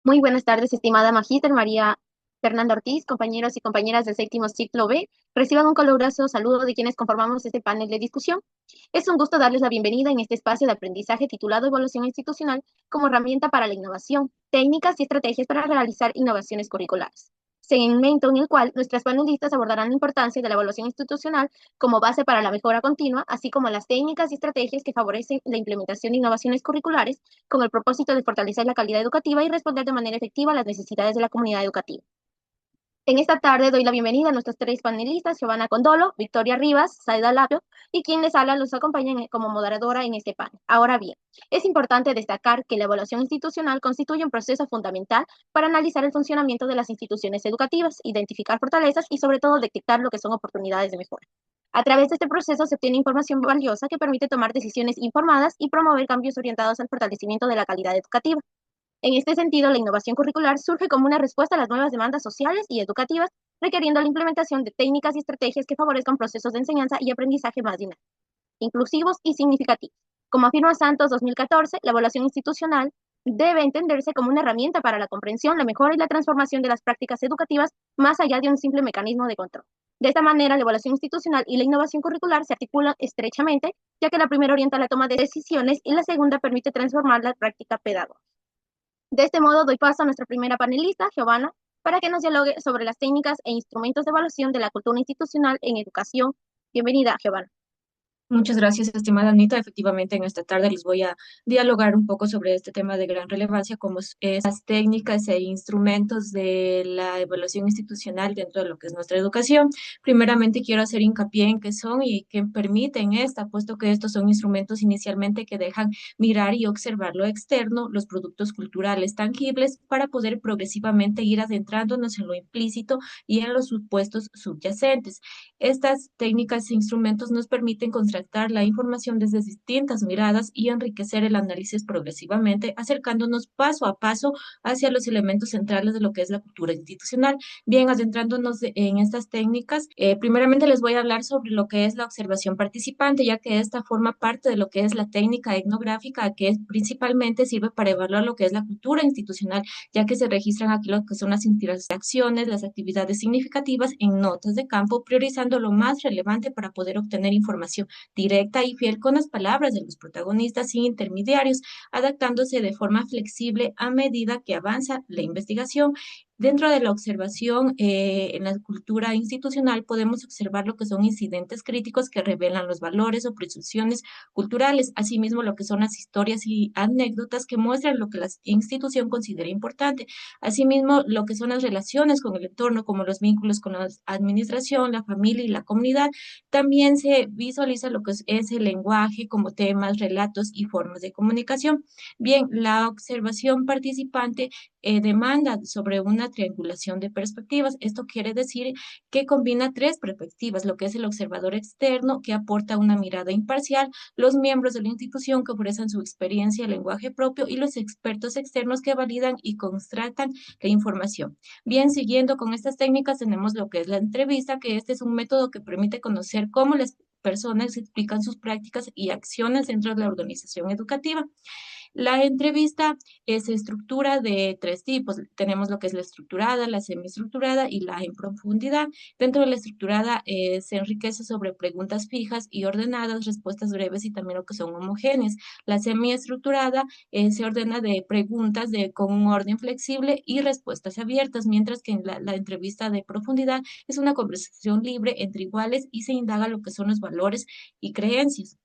Muy buenas tardes, estimada Magíster María Fernanda Ortiz, compañeros y compañeras del séptimo ciclo B. Reciban un caluroso saludo de quienes conformamos este panel de discusión. Es un gusto darles la bienvenida en este espacio de aprendizaje titulado Evaluación Institucional como herramienta para la innovación, técnicas y estrategias para realizar innovaciones curriculares. Segmento en el cual nuestras panelistas abordarán la importancia de la evaluación institucional como base para la mejora continua, así como las técnicas y estrategias que favorecen la implementación de innovaciones curriculares con el propósito de fortalecer la calidad educativa y responder de manera efectiva a las necesidades de la comunidad educativa. En esta tarde doy la bienvenida a nuestros tres panelistas, Giovanna Condolo, Victoria Rivas, Saida Labio, y quien les habla los acompaña como moderadora en este panel. Ahora bien, es importante destacar que la evaluación institucional constituye un proceso fundamental para analizar el funcionamiento de las instituciones educativas, identificar fortalezas y sobre todo detectar lo que son oportunidades de mejora. A través de este proceso se obtiene información valiosa que permite tomar decisiones informadas y promover cambios orientados al fortalecimiento de la calidad educativa. En este sentido, la innovación curricular surge como una respuesta a las nuevas demandas sociales y educativas, requiriendo la implementación de técnicas y estrategias que favorezcan procesos de enseñanza y aprendizaje más dinámicos, inclusivos y significativos. Como afirma Santos 2014, la evaluación institucional debe entenderse como una herramienta para la comprensión, la mejora y la transformación de las prácticas educativas más allá de un simple mecanismo de control. De esta manera, la evaluación institucional y la innovación curricular se articulan estrechamente, ya que la primera orienta la toma de decisiones y la segunda permite transformar la práctica pedagógica. De este modo, doy paso a nuestra primera panelista, Giovanna, para que nos dialogue sobre las técnicas e instrumentos de evaluación de la cultura institucional en educación. Bienvenida, Giovanna. Muchas gracias, estimada Anita. Efectivamente, en esta tarde les voy a dialogar un poco sobre este tema de gran relevancia, como es las técnicas e instrumentos de la evaluación institucional dentro de lo que es nuestra educación. Primeramente, quiero hacer hincapié en qué son y qué permiten esta, puesto que estos son instrumentos inicialmente que dejan mirar y observar lo externo, los productos culturales tangibles, para poder progresivamente ir adentrándonos en lo implícito y en los supuestos subyacentes. Estas técnicas e instrumentos nos permiten contrastar la información desde distintas miradas y enriquecer el análisis progresivamente, acercándonos paso a paso hacia los elementos centrales de lo que es la cultura institucional. Bien, adentrándonos en estas técnicas, primeramente les voy a hablar sobre lo que es la observación participante, ya que esta forma parte de lo que es la técnica etnográfica, que principalmente sirve para evaluar lo que es la cultura institucional, ya que se registran aquí lo que son las interacciones, las actividades significativas en notas de campo, priorizando lo más relevante para poder obtener información directa y fiel con las palabras de los protagonistas sin intermediarios, adaptándose de forma flexible a medida que avanza la investigación. Dentro de la observación en la cultura institucional podemos observar lo que son incidentes críticos que revelan los valores o presunciones culturales, asimismo lo que son las historias y anécdotas que muestran lo que la institución considera importante, asimismo lo que son las relaciones con el entorno, como los vínculos con la administración, la familia y la comunidad. También se visualiza lo que es el lenguaje como temas, relatos y formas de comunicación. Bien, la observación participante demanda sobre una triangulación de perspectivas. Esto quiere decir que combina tres perspectivas, lo que es el observador externo, que aporta una mirada imparcial, los miembros de la institución que ofrecen su experiencia y lenguaje propio y los expertos externos que validan y contrastan la información. Bien, siguiendo con estas técnicas tenemos lo que es la entrevista, que este es un método que permite conocer cómo las personas explican sus prácticas y acciones dentro de la organización educativa. La entrevista se estructura de tres tipos. Tenemos lo que es la estructurada, la semiestructurada y la en profundidad. Dentro de la estructurada se enriquece sobre preguntas fijas y ordenadas, respuestas breves y también lo que son homogéneas. La semiestructurada se ordena de preguntas con un orden flexible y respuestas abiertas, mientras que en la entrevista de profundidad es una conversación libre entre iguales y se indaga lo que son los valores y creencias.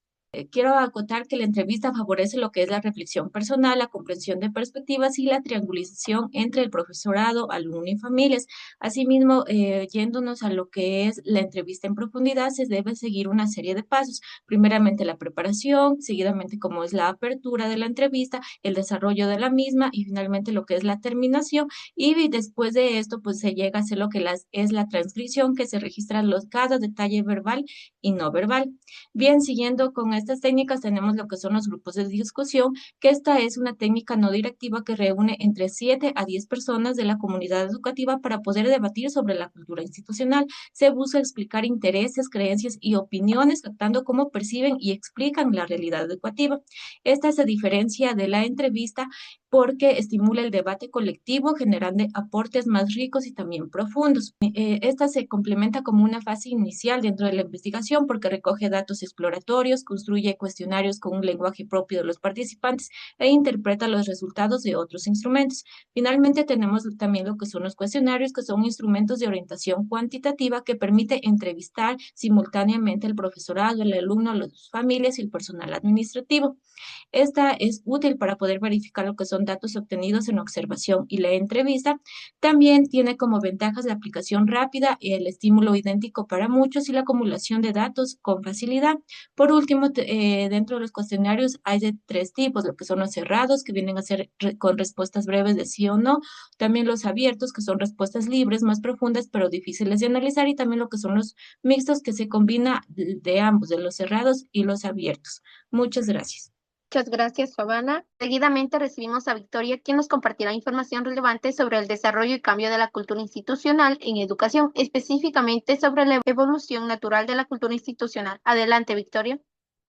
Quiero acotar que la entrevista favorece lo que es la reflexión personal, la comprensión de perspectivas y la triangulización entre el profesorado, alumno y familias. Asimismo, yéndonos a lo que es la entrevista en profundidad, se debe seguir una serie de pasos. Primeramente la preparación, seguidamente como es la apertura de la entrevista, el desarrollo de la misma y finalmente lo que es la terminación. Y después de esto, pues se llega a hacer lo que es la transcripción, que se registra cada detalle verbal y no verbal. Bien, siguiendo con estas técnicas, tenemos lo que son los grupos de discusión, que esta es una técnica no directiva que reúne entre 7 a 10 personas de la comunidad educativa para poder debatir sobre la cultura institucional. Se busca explicar intereses, creencias y opiniones, captando cómo perciben y explican la realidad educativa. Esta se diferencia de la entrevista porque estimula el debate colectivo, generando aportes más ricos y también profundos. Esta se complementa como una fase inicial dentro de la investigación porque recoge datos exploratorios, construye cuestionarios con un lenguaje propio de los participantes e interpreta los resultados de otros instrumentos. Finalmente, tenemos también lo que son los cuestionarios, que son instrumentos de orientación cuantitativa que permite entrevistar simultáneamente al profesorado, al alumno, a las familias y el personal administrativo. Esta es útil para poder verificar lo que son datos obtenidos en observación y la entrevista. También tiene como ventajas la aplicación rápida, el estímulo idéntico para muchos y la acumulación de datos con facilidad. Por último, dentro de los cuestionarios hay de tres tipos, lo que son los cerrados, que vienen a ser con respuestas breves de sí o no, también los abiertos, que son respuestas libres, más profundas, pero difíciles de analizar, y también lo que son los mixtos, que se combina de ambos, de los cerrados y los abiertos. Muchas gracias. Muchas gracias, Giovanna. Seguidamente recibimos a Victoria, quien nos compartirá información relevante sobre el desarrollo y cambio de la cultura institucional en educación, específicamente sobre la evolución natural de la cultura institucional. Adelante, Victoria.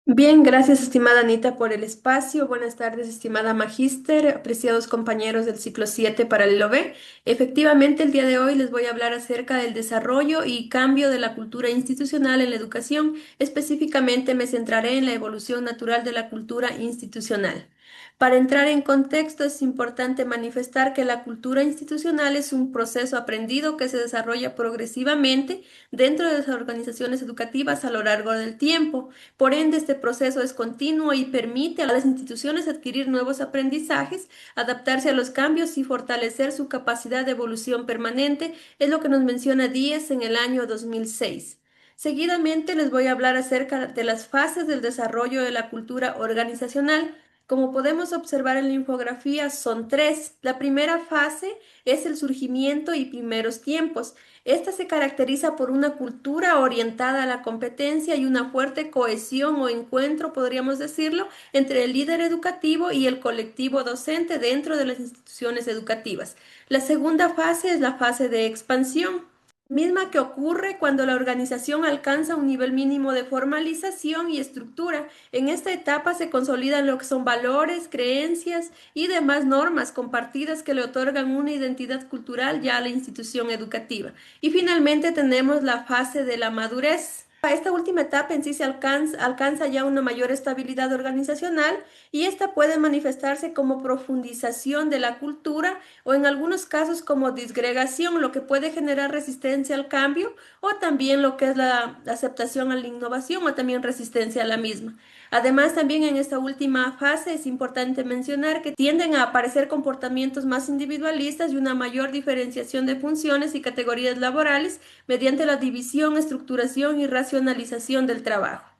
Bien, gracias estimada Anita por el espacio. Buenas tardes, estimada Magíster, apreciados compañeros del ciclo 7 Paralelo B. Efectivamente, el día de hoy les voy a hablar acerca del desarrollo y cambio de la cultura institucional en la educación. Específicamente me centraré en la evolución natural de la cultura institucional. Para entrar en contexto, es importante manifestar que la cultura institucional es un proceso aprendido que se desarrolla progresivamente dentro de las organizaciones educativas a lo largo del tiempo. Por ende, este proceso es continuo y permite a las instituciones adquirir nuevos aprendizajes, adaptarse a los cambios y fortalecer su capacidad de evolución permanente, es lo que nos menciona Díez en el año 2006. Seguidamente les voy a hablar acerca de las fases del desarrollo de la cultura organizacional. Como podemos observar en la infografía, son tres. La primera fase es el surgimiento y primeros tiempos. Esta se caracteriza por una cultura orientada a la competencia y una fuerte cohesión o encuentro, podríamos decirlo, entre el líder educativo y el colectivo docente dentro de las instituciones educativas. La segunda fase es la fase de expansión, misma que ocurre cuando la organización alcanza un nivel mínimo de formalización y estructura. En esta etapa se consolidan lo que son valores, creencias y demás normas compartidas que le otorgan una identidad cultural ya a la institución educativa. Y finalmente tenemos la fase de la madurez. Esta última etapa en sí se alcanza ya una mayor estabilidad organizacional y esta puede manifestarse como profundización de la cultura o en algunos casos como disgregación, lo que puede generar resistencia al cambio o también lo que es la aceptación a la innovación o también resistencia a la misma. Además, también en esta última fase es importante mencionar que tienden a aparecer comportamientos más individualistas y una mayor diferenciación de funciones y categorías laborales mediante la división, estructuración y racionalización del trabajo.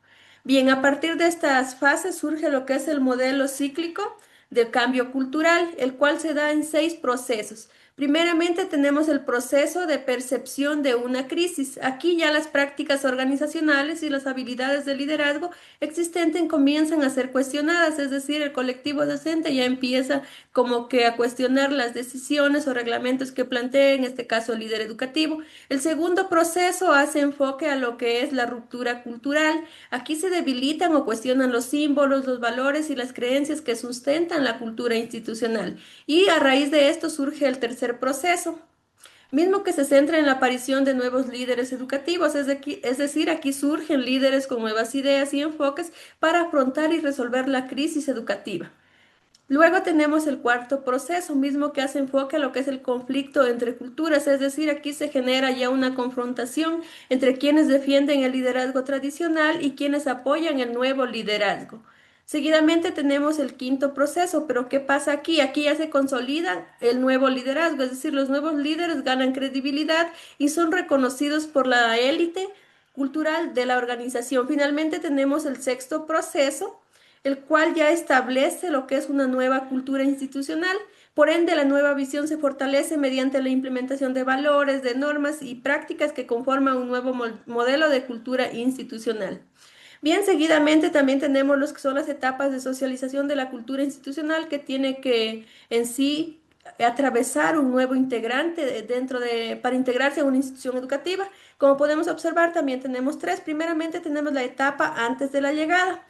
Bien, a partir de estas fases surge lo que es el modelo cíclico del cambio cultural, el cual se da en 6 procesos. Primeramente tenemos el proceso de percepción de una crisis. Aquí ya las prácticas organizacionales y las habilidades de liderazgo existentes comienzan a ser cuestionadas, es decir, el colectivo docente ya empieza como que a cuestionar las decisiones o reglamentos que plantea, en este caso, el líder educativo. El segundo proceso hace enfoque a lo que es la ruptura cultural. Aquí se debilitan o cuestionan los símbolos, los valores y las creencias que sustentan la cultura institucional. Y a raíz de esto surge el tercer proceso, mismo que se centra en la aparición de nuevos líderes educativos, es decir, aquí surgen líderes con nuevas ideas y enfoques para afrontar y resolver la crisis educativa. Luego tenemos el cuarto proceso, mismo que hace enfoque a lo que es el conflicto entre culturas, es decir, aquí se genera ya una confrontación entre quienes defienden el liderazgo tradicional y quienes apoyan el nuevo liderazgo. Seguidamente tenemos el quinto proceso, pero ¿qué pasa aquí? Aquí ya se consolida el nuevo liderazgo, es decir, los nuevos líderes ganan credibilidad y son reconocidos por la élite cultural de la organización. Finalmente tenemos el sexto proceso, el cual ya establece lo que es una nueva cultura institucional. Por ende, la nueva visión se fortalece mediante la implementación de valores, de normas y prácticas que conforman un nuevo modelo de cultura institucional. Bien, seguidamente también tenemos los que son las etapas de socialización de la cultura institucional que tiene que en sí atravesar un nuevo integrante para integrarse a una institución educativa. Como podemos observar, también tenemos tres. Primeramente tenemos la etapa antes de la llegada.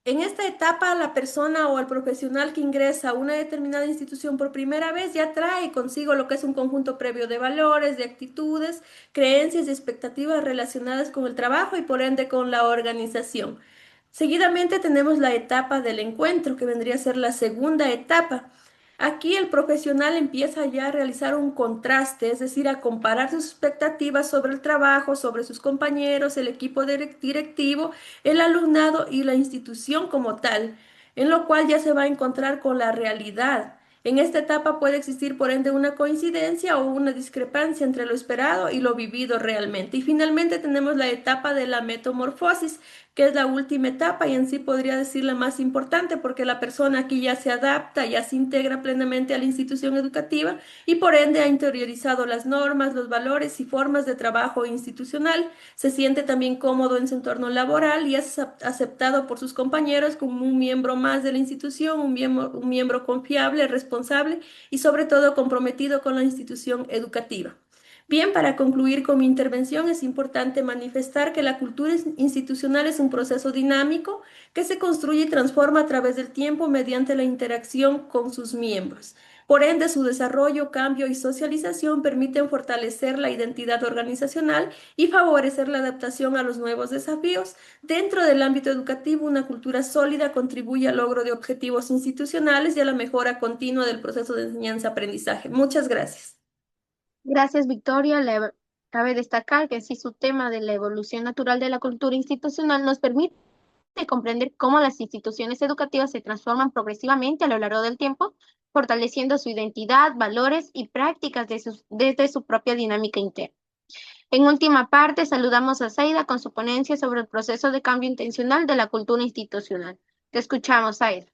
En esta etapa, la persona o el profesional que ingresa a una determinada institución por primera vez ya trae consigo lo que es un conjunto previo de valores, de actitudes, creencias y expectativas relacionadas con el trabajo y por ende con la organización. Seguidamente tenemos la etapa del encuentro, que vendría a ser la segunda etapa. Aquí el profesional empieza ya a realizar un contraste, es decir, a comparar sus expectativas sobre el trabajo, sobre sus compañeros, el equipo directivo, el alumnado y la institución como tal, en lo cual ya se va a encontrar con la realidad. En esta etapa puede existir, por ende, una coincidencia o una discrepancia entre lo esperado y lo vivido realmente. Y finalmente tenemos la etapa de la metamorfosis, que es la última etapa y en sí podría decir la más importante, porque la persona aquí ya se adapta, ya se integra plenamente a la institución educativa y por ende ha interiorizado las normas, los valores y formas de trabajo institucional, se siente también cómodo en su entorno laboral y es aceptado por sus compañeros como un miembro más de la institución, un miembro confiable, responsable y sobre todo comprometido con la institución educativa. Bien, para concluir con mi intervención, es importante manifestar que la cultura institucional es un proceso dinámico que se construye y transforma a través del tiempo mediante la interacción con sus miembros. Por ende, su desarrollo, cambio y socialización permiten fortalecer la identidad organizacional y favorecer la adaptación a los nuevos desafíos. Dentro del ámbito educativo, una cultura sólida contribuye al logro de objetivos institucionales y a la mejora continua del proceso de enseñanza-aprendizaje. Muchas gracias. Gracias, Victoria. Cabe destacar que sí, su tema de la evolución natural de la cultura institucional nos permite comprender cómo las instituciones educativas se transforman progresivamente a lo largo del tiempo, fortaleciendo su identidad, valores y prácticas desde su propia dinámica interna. En última parte, saludamos a Zaida con su ponencia sobre el proceso de cambio intencional de la cultura institucional. Te escuchamos, Zaida.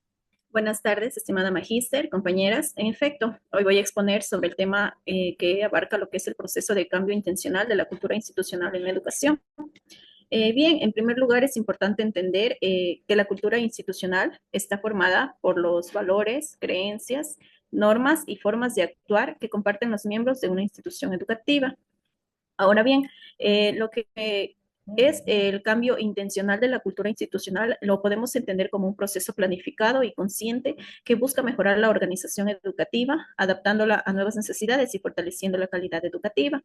Buenas tardes, estimada magíster, compañeras. En efecto, hoy voy a exponer sobre el tema que abarca lo que es el proceso de cambio intencional de la cultura institucional en la educación. Bien, en primer lugar es importante entender que la cultura institucional está formada por los valores, creencias, normas y formas de actuar que comparten los miembros de una institución educativa. Ahora bien, lo que es el cambio intencional de la cultura institucional lo podemos entender como un proceso planificado y consciente que busca mejorar la organización educativa, adaptándola a nuevas necesidades y fortaleciendo la calidad educativa.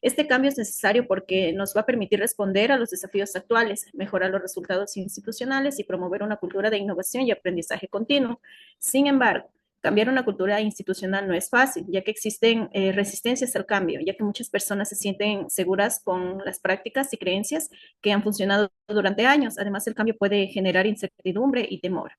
Este cambio es necesario porque nos va a permitir responder a los desafíos actuales, mejorar los resultados institucionales y promover una cultura de innovación y aprendizaje continuo. Sin embargo, cambiar una cultura institucional no es fácil, ya que existen resistencias al cambio, ya que muchas personas se sienten seguras con las prácticas y creencias que han funcionado durante años. Además, el cambio puede generar incertidumbre y temor.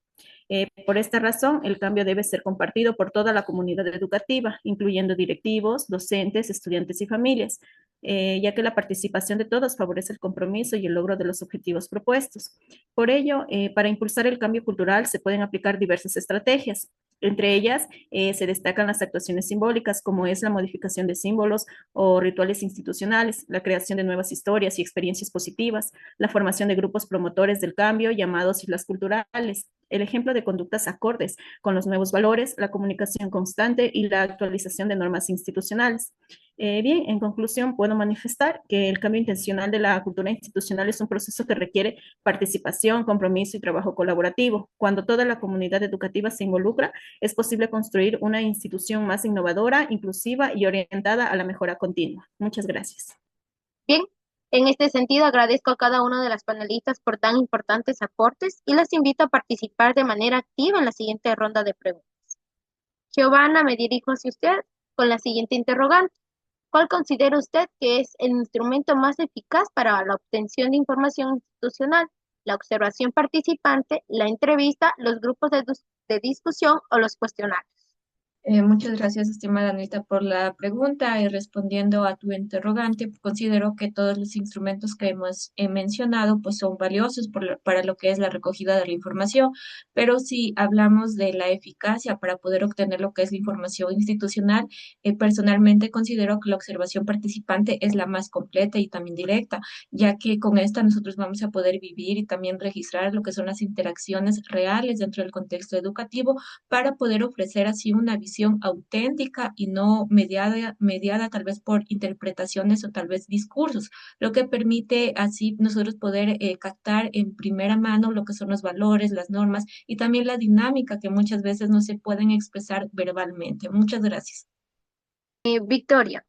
Por esta razón, el cambio debe ser compartido por toda la comunidad educativa, incluyendo directivos, docentes, estudiantes y familias, ya que la participación de todos favorece el compromiso y el logro de los objetivos propuestos. Por ello, para impulsar el cambio cultural se pueden aplicar diversas estrategias. Entre ellas, se destacan las actuaciones simbólicas, como es la modificación de símbolos o rituales institucionales, la creación de nuevas historias y experiencias positivas, la formación de grupos promotores del cambio, llamados islas culturales, el ejemplo de conductas acordes con los nuevos valores, la comunicación constante y la actualización de normas institucionales. Bien, en conclusión, puedo manifestar que el cambio intencional de la cultura institucional es un proceso que requiere participación, compromiso y trabajo colaborativo. Cuando toda la comunidad educativa se involucra, es posible construir una institución más innovadora, inclusiva y orientada a la mejora continua. Muchas gracias. Bien, en este sentido agradezco a cada una de las panelistas por tan importantes aportes y las invito a participar de manera activa en la siguiente ronda de preguntas. Giovanna, me dirijo hacia usted con la siguiente interrogante. ¿Cuál considera usted que es el instrumento más eficaz para la obtención de información institucional? ¿La observación participante, la entrevista, los grupos de discusión o los cuestionarios? Muchas gracias, estimada Anita, por la pregunta y respondiendo a tu interrogante, considero que todos los instrumentos que hemos mencionado pues son valiosos para lo que es la recogida de la información, pero si hablamos de la eficacia para poder obtener lo que es la información institucional, personalmente considero que la observación participante es la más completa y también directa, ya que con esta nosotros vamos a poder vivir y también registrar lo que son las interacciones reales dentro del contexto educativo para poder ofrecer así una visión expresión auténtica y no mediada tal vez por interpretaciones o tal vez discursos, lo que permite así nosotros poder captar en primera mano lo que son los valores, las normas y también la dinámica que muchas veces no se pueden expresar verbalmente. Muchas gracias. Victoria,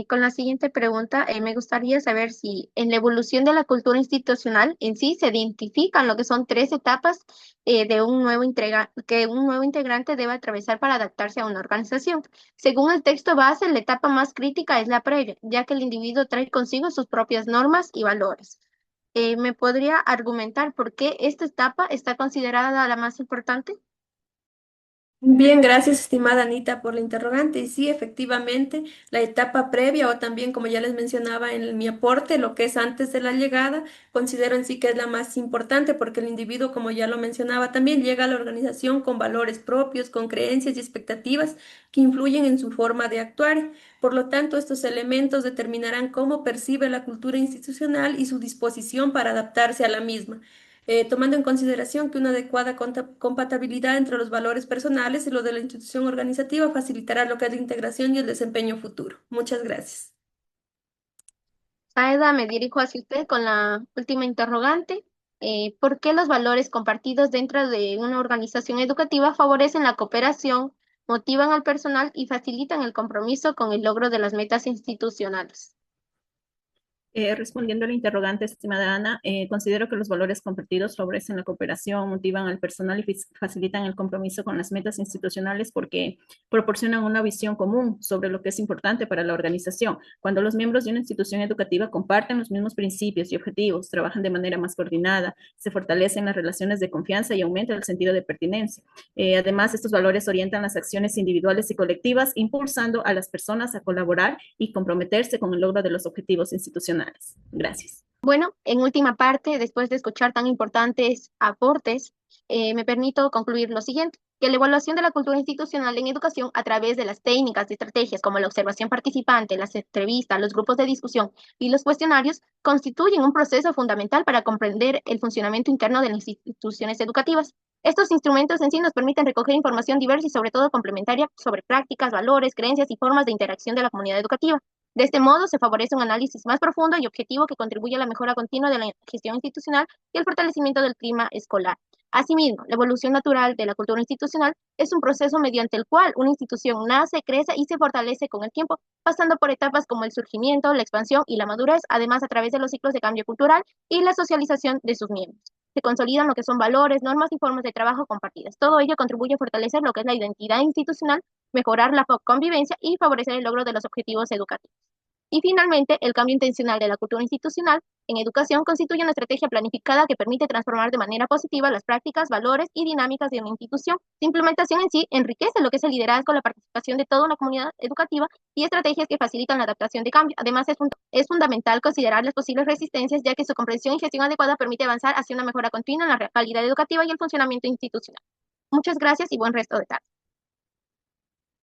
con la siguiente pregunta, me gustaría saber si en la evolución de la cultura institucional en sí se identifican lo que son tres etapas de que un nuevo integrante debe atravesar para adaptarse a una organización. Según el texto base, la etapa más crítica es la previa, ya que el individuo trae consigo sus propias normas y valores. ¿Me podría argumentar por qué esta etapa está considerada la más importante? Bien, gracias, estimada Anita, por la interrogante. Y sí, efectivamente, la etapa previa o también, como ya les mencionaba en mi aporte, lo que es antes de la llegada, considero en sí que es la más importante porque el individuo, como ya lo mencionaba, también llega a la organización con valores propios, con creencias y expectativas que influyen en su forma de actuar. Por lo tanto, estos elementos determinarán cómo percibe la cultura institucional y su disposición para adaptarse a la misma, tomando en consideración que una adecuada compatibilidad entre los valores personales y los de la institución organizativa facilitará lo que es la integración y el desempeño futuro. Muchas gracias. Saeda, me dirijo hacia usted con la última interrogante. ¿Por qué los valores compartidos dentro de una organización educativa favorecen la cooperación, motivan al personal y facilitan el compromiso con el logro de las metas institucionales? Respondiendo a la interrogante, estimada Ana, considero que los valores compartidos favorecen la cooperación, motivan al personal y facilitan el compromiso con las metas institucionales porque proporcionan una visión común sobre lo que es importante para la organización. Cuando los miembros de una institución educativa comparten los mismos principios y objetivos, trabajan de manera más coordinada, se fortalecen las relaciones de confianza y aumenta el sentido de pertinencia. Además, estos valores orientan las acciones individuales y colectivas, impulsando a las personas a colaborar y comprometerse con el logro de los objetivos institucionales. Gracias. Bueno, en última parte, después de escuchar tan importantes aportes, me permito concluir lo siguiente, que la evaluación de la cultura institucional en educación a través de las técnicas de estrategias como la observación participante, las entrevistas, los grupos de discusión y los cuestionarios constituyen un proceso fundamental para comprender el funcionamiento interno de las instituciones educativas. Estos instrumentos en sí nos permiten recoger información diversa y sobre todo complementaria sobre prácticas, valores, creencias y formas de interacción de la comunidad educativa. De este modo, se favorece un análisis más profundo y objetivo que contribuye a la mejora continua de la gestión institucional y el fortalecimiento del clima escolar. Asimismo, la evolución natural de la cultura institucional es un proceso mediante el cual una institución nace, crece y se fortalece con el tiempo, pasando por etapas como el surgimiento, la expansión y la madurez, además a través de los ciclos de cambio cultural y la socialización de sus miembros. Se consolidan lo que son valores, normas y formas de trabajo compartidas. Todo ello contribuye a fortalecer lo que es la identidad institucional, mejorar la convivencia y favorecer el logro de los objetivos educativos. Y finalmente, el cambio intencional de la cultura institucional en educación constituye una estrategia planificada que permite transformar de manera positiva las prácticas, valores y dinámicas de una institución. Su implementación en sí enriquece lo que es el liderazgo, la participación de toda una comunidad educativa y estrategias que facilitan la adaptación de cambio. Además, es fundamental considerar las posibles resistencias, ya que su comprensión y gestión adecuada permite avanzar hacia una mejora continua en la calidad educativa y el funcionamiento institucional. Muchas gracias y buen resto de tarde.